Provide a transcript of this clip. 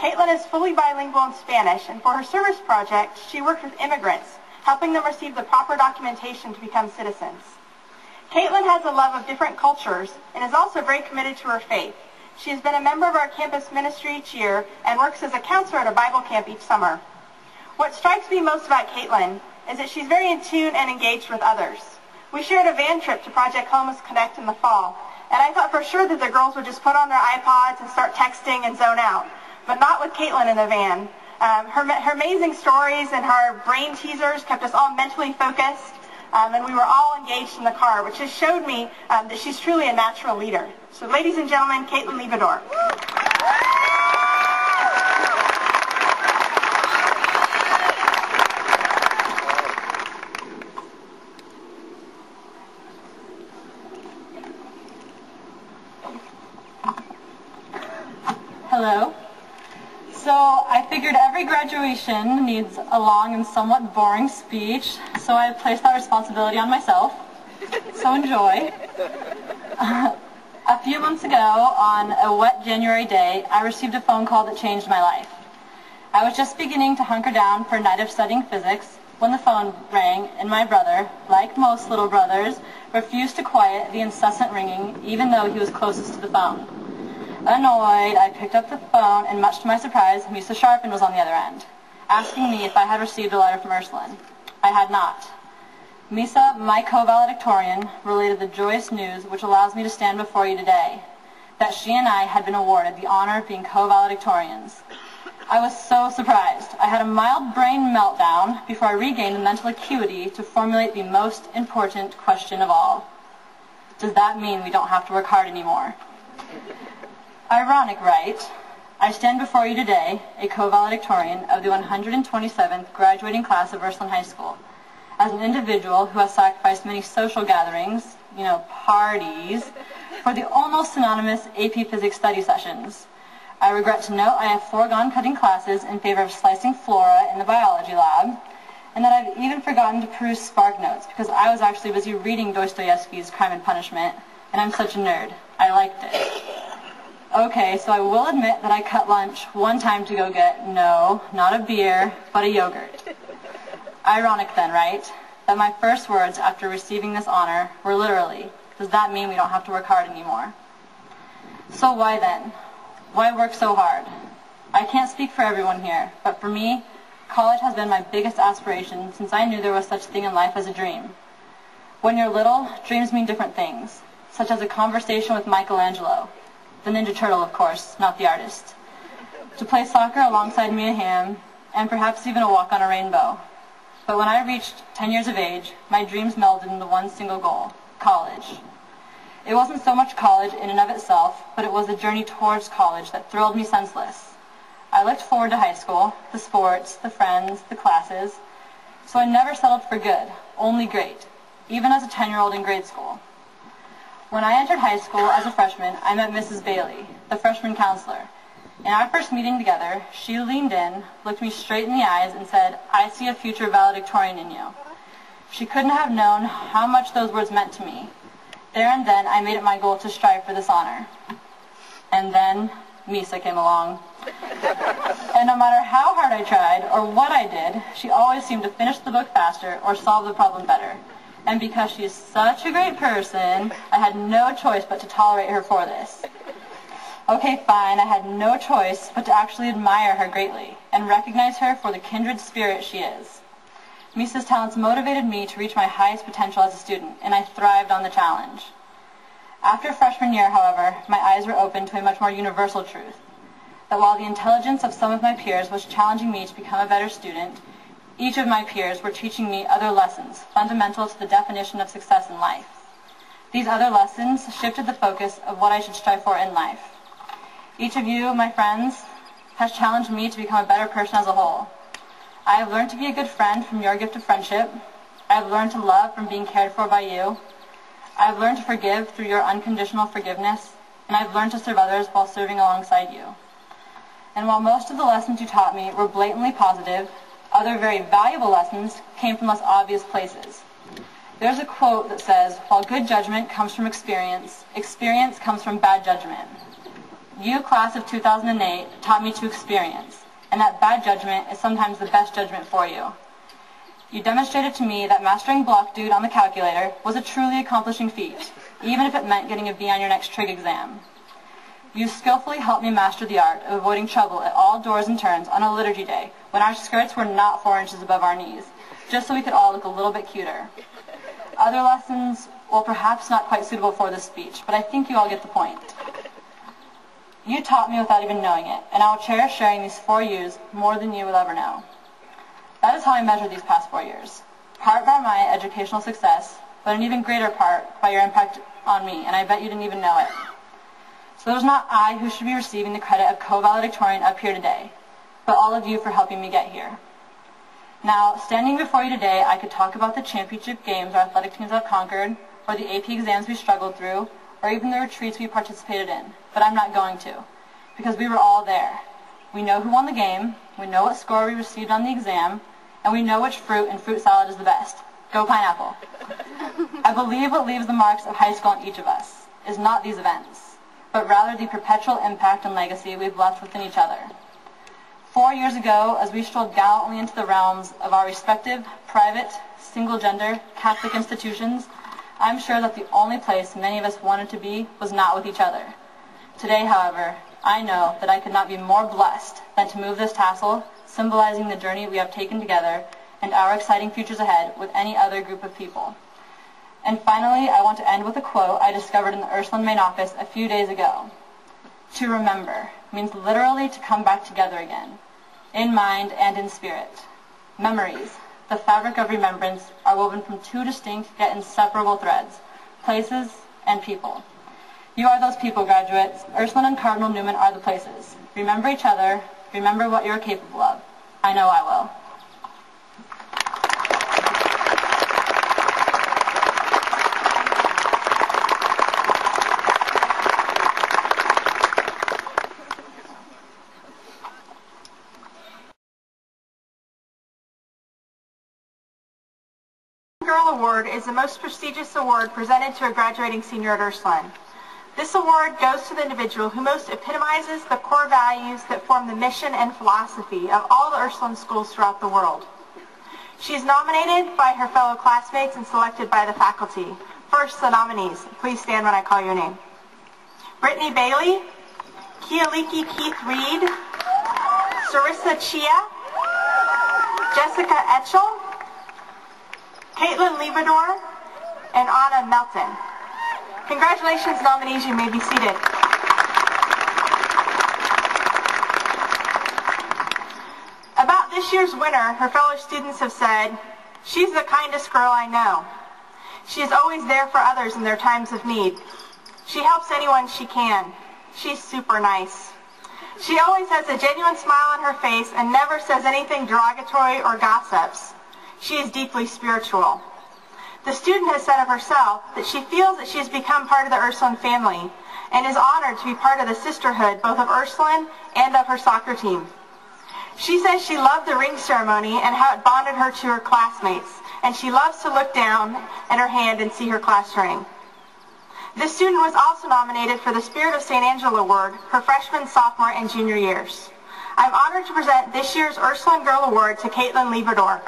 Kaitlyn is fully bilingual in Spanish, and for her service project, she worked with immigrants, helping them receive the proper documentation to become citizens. Kaitlyn has a love of different cultures and is also very committed to her faith. She has been a member of our campus ministry each year and works as a counselor at a Bible camp each summer. What strikes me most about Kaitlyn is that she's very in tune and engaged with others. We shared a van trip to Project Homeless Connect in the fall, and I thought for sure that the girls would just put on their iPods and start texting and zone out, but not with Kaitlyn in the van. Her amazing stories and her brain teasers kept us all mentally focused, and we were all engaged in the car, which just showed me that she's truly a natural leader. So ladies and gentlemen, Kaitlyn Leibador. Hello. So I figured every graduation needs a long and somewhat boring speech, so I placed that responsibility on myself. So enjoy. A few months ago, on a wet January day, I received a phone call that changed my life. I was just beginning to hunker down for a night of studying physics when the phone rang, and my brother, like most little brothers, refused to quiet the incessant ringing, even though he was closest to the phone. Annoyed, I picked up the phone, and much to my surprise, Misa Sharpen was on the other end, asking me if I had received a letter from Ursuline. I had not. Misa, my co-valedictorian, related the joyous news which allows me to stand before you today, that she and I had been awarded the honor of being co-valedictorians. I was so surprised. I had a mild brain meltdown before I regained the mental acuity to formulate the most important question of all. Does that mean we don't have to work hard anymore? Ironic, right? I stand before you today, a co-valedictorian of the 127th graduating class of Ursuline High School, as an individual who has sacrificed many social gatherings, parties, for the almost synonymous AP Physics study sessions. I regret to note I have foregone cutting classes in favor of slicing flora in the biology lab, and that I've even forgotten to peruse Spark Notes because I was actually busy reading Dostoevsky's Crime and Punishment, and I'm such a nerd. I liked it. Okay, so I will admit that I cut lunch one time to go get, no, not a beer, but a yogurt. Ironic then, right? That my first words after receiving this honor were literally, does that mean we don't have to work hard anymore? So why then? Why work so hard? I can't speak for everyone here, but for me, college has been my biggest aspiration since I knew there was such a thing in life as a dream. When you're little, dreams mean different things, such as a conversation with Michelangelo, the Ninja Turtle, of course, not the artist, to play soccer alongside Mia Hamm, and perhaps even a walk on a rainbow. But when I reached 10 years of age, my dreams melded into one single goal, college. It wasn't so much college in and of itself, but it was the journey towards college that thrilled me senseless. I looked forward to high school, the sports, the friends, the classes, so I never settled for good, only great, even as a 10-year-old in grade school. When I entered high school as a freshman, I met Mrs. Bailey, the freshman counselor. In our first meeting together, she leaned in, looked me straight in the eyes, and said, "I see a future valedictorian in you." She couldn't have known how much those words meant to me. There and then, I made it my goal to strive for this honor. And then, Misa came along. And no matter how hard I tried, or what I did, she always seemed to finish the book faster or solve the problem better. And because she is such a great person, I had no choice but to tolerate her for this. Okay, fine, I had no choice but to actually admire her greatly and recognize her for the kindred spirit she is. Misa's talents motivated me to reach my highest potential as a student, and I thrived on the challenge. After freshman year, however, my eyes were opened to a much more universal truth, that while the intelligence of some of my peers was challenging me to become a better student, each of my peers were teaching me other lessons fundamental to the definition of success in life. These other lessons shifted the focus of what I should strive for in life. Each of you, my friends, has challenged me to become a better person as a whole. I have learned to be a good friend from your gift of friendship. I have learned to love from being cared for by you. I have learned to forgive through your unconditional forgiveness, and I have learned to serve others while serving alongside you. And while most of the lessons you taught me were blatantly positive, other very valuable lessons came from less obvious places. There's a quote that says, "While good judgment comes from experience, experience comes from bad judgment." You, class of 2008, taught me to experience, and that bad judgment is sometimes the best judgment for you. You demonstrated to me that mastering block dude on the calculator was a truly accomplishing feat, even if it meant getting a B on your next trig exam. You skillfully helped me master the art of avoiding trouble at all doors and turns on a liturgy day when our skirts were not 4 inches above our knees, just so we could all look a little bit cuter. Other lessons, well, perhaps not quite suitable for this speech, but I think you all get the point. You taught me without even knowing it, and I will cherish sharing these 4 years more than you will ever know. That is how I measure these past 4 years. Part by my educational success, but an even greater part by your impact on me, and I bet you didn't even know it. So it was not I who should be receiving the credit of co-valedictorian up here today, but all of you for helping me get here. Now, standing before you today, I could talk about the championship games our athletic teams have conquered, or the AP exams we struggled through, or even the retreats we participated in, but I'm not going to, because we were all there. We know who won the game, we know what score we received on the exam, and we know which fruit and fruit salad is the best. Go pineapple. I believe what leaves the marks of high school on each of us is not these events, but rather the perpetual impact and legacy we've left within each other. 4 years ago, as we strolled gallantly into the realms of our respective, private, single-gender, Catholic institutions, I'm sure that the only place many of us wanted to be was not with each other. Today, however, I know that I could not be more blessed than to move this tassel, symbolizing the journey we have taken together and our exciting futures ahead with any other group of people. And finally, I want to end with a quote I discovered in the Ursuline main office a few days ago. To remember means literally to come back together again, in mind and in spirit. Memories, the fabric of remembrance, are woven from 2 distinct yet inseparable threads, places and people. You are those people, graduates. Ursuline and Cardinal Newman are the places. Remember each other. Remember what you're capable of. I know I will. Girl Award is the most prestigious award presented to a graduating senior at Ursuline. This award goes to the individual who most epitomizes the core values that form the mission and philosophy of all the Ursuline schools throughout the world. She is nominated by her fellow classmates and selected by the faculty. First, the nominees. Please stand when I call your name. Brittany Bailey, Kialiki Keith Reed, Sarissa Chia, Jessica Etchell, Kaitlyn Libador, and Anna Melton. Congratulations, nominees. You may be seated. About this year's winner, her fellow students have said, "She's the kindest girl I know. She is always there for others in their times of need. She helps anyone she can. She's super nice. She always has a genuine smile on her face and never says anything derogatory or gossips. She is deeply spiritual." The student has said of herself that she feels that she has become part of the Ursuline family and is honored to be part of the sisterhood both of Ursuline and of her soccer team. She says she loved the ring ceremony and how it bonded her to her classmates, and she loves to look down at her hand and see her class ring. This student was also nominated for the Spirit of St. Angela Award her freshman, sophomore, and junior years. I'm honored to present this year's Ursuline Girl Award to Kaitlyn Libador.